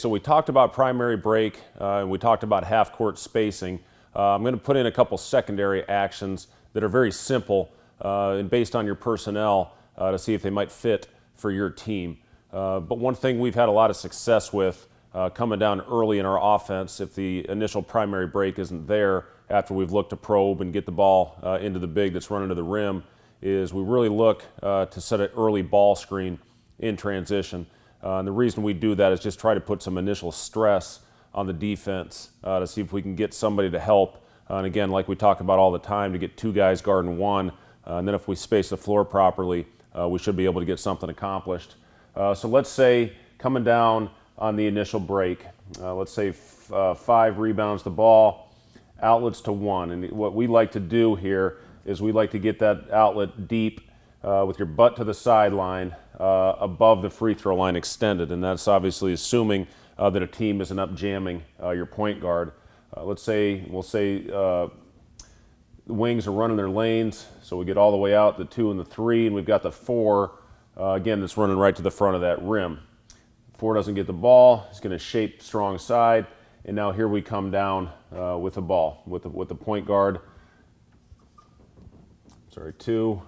So we talked about primary break, and we talked about half-court spacing. I'm going to put in a couple secondary actions that are very simple and based on your personnel to see if they might fit for your team. But one thing we've had a lot of success with coming down early in our offense, if the initial primary break isn't there after we've looked to probe and get the ball into the big that's running to the rim, is we really look to set an early ball screen in transition. And the reason we do that is just try to put some initial stress on the defense to see if we can get somebody to help. And again, like we talk about all the time, to get two guys guarding one. And then if we space the floor properly, we should be able to get something accomplished. So let's say coming down on the initial break, let's say 5 rebounds the ball, outlets to 1. And what we like to do here is we like to get that outlet deep with your butt to the sideline above the free throw line extended. And that's obviously assuming that a team isn't up jamming your point guard. We'll say the wings are running their lanes, so we get all the way out, the 2 and the 3, and we've got the 4, again, that's running right to the front of that rim. 4 doesn't get the ball, he's going to shape strong side, and now here we come down with the ball, with the point guard. 2,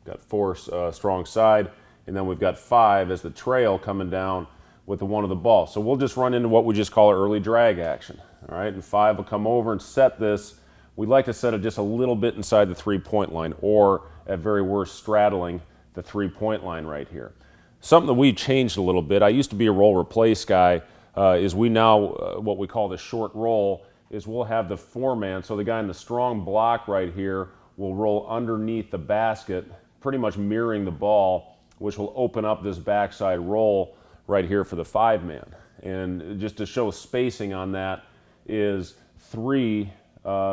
got 4 strong side, and then we've got 5 as the trail coming down with the 1 of the ball. So we'll just run into what we just call an early drag action. All right, and 5 will come over and set this. We like to set it just a little bit inside the 3-point line, or at very worst straddling the 3-point line right here. Something that we've changed a little bit, I used to be a roll replace guy, is we now, what we call the short roll, is we'll have the 4-man, so the guy in the strong block right here will roll underneath the basket, pretty much mirroring the ball, which will open up this backside roll right here for the 5-man. And just to show spacing on that is 3,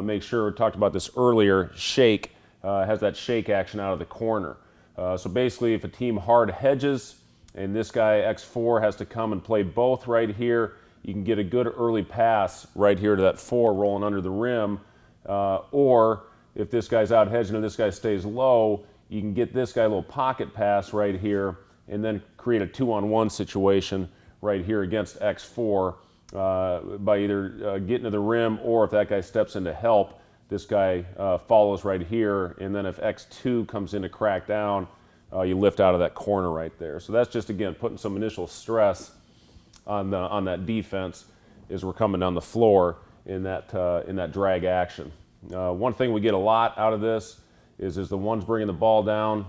make sure, we talked about this earlier, shake, has that shake action out of the corner. So basically if a team hard hedges and this guy X4 has to come and play both right here, you can get a good early pass right here to that 4 rolling under the rim, or if this guy's out hedging and this guy stays low, you can get this guy a little pocket pass right here and then create a 2-on-1 situation right here against X4 by either getting to the rim, or if that guy steps in to help, this guy follows right here, and then if X2 comes in to crack down, you lift out of that corner right there. So that's just, again, putting some initial stress on that defense as we're coming down the floor in that drag action. One thing we get a lot out of this is the one's bringing the ball down,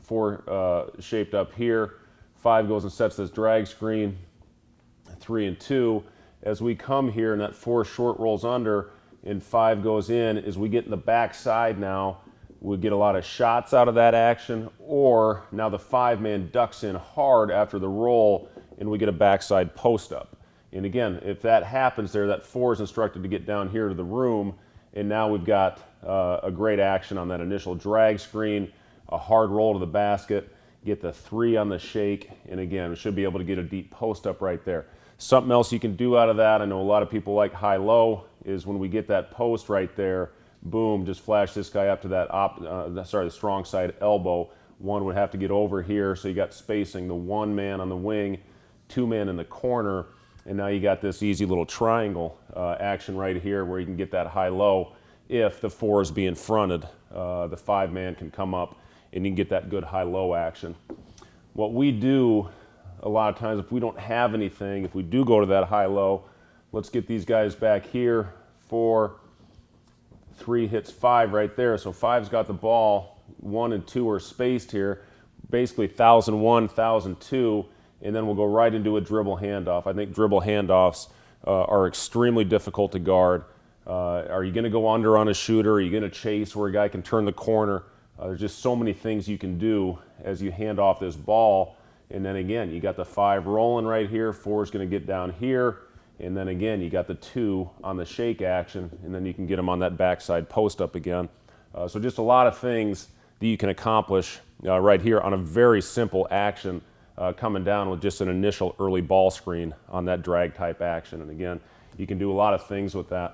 4 shaped up here, 5 goes and sets this drag screen, 3 and 2. As we come here and that 4 short rolls under and 5 goes in, as we get in the back side now, we get a lot of shots out of that action, or now the 5-man ducks in hard after the roll and we get a backside post up. And again, if that happens there, that 4 is instructed to get down here to the room, and now we've got a great action on that initial drag screen, a hard roll to the basket, get the 3 on the shake, and again, we should be able to get a deep post up right there. Something else you can do out of that, I know a lot of people like high-low, is when we get that post right there, boom, just flash this guy up to that the strong side elbow. 1 would have to get over here, so you got spacing, the 1-man on the wing, 2-man in the corner, and now you got this easy little triangle action right here where you can get that high-low. If the 4 is being fronted, the 5-man can come up and you can get that good high-low action. What we do a lot of times, if we don't have anything, if we do go to that high-low, let's get these guys back here. 4, 3 hits 5 right there. So 5's got the ball. 1 and 2 are spaced here. Basically 1,001, 1,002, and then we'll go right into a dribble handoff. I think dribble handoffs are extremely difficult to guard. Are you going to go under on a shooter? Are you going to chase where a guy can turn the corner? There's just so many things you can do as you hand off this ball. And then again, you got the 5 rolling right here, 4 is going to get down here, and then again, you got the 2 on the shake action, and then you can get them on that backside post up again. So just a lot of things that you can accomplish right here on a very simple action coming down with just an initial early ball screen on that drag type action. And again, you can do a lot of things with that.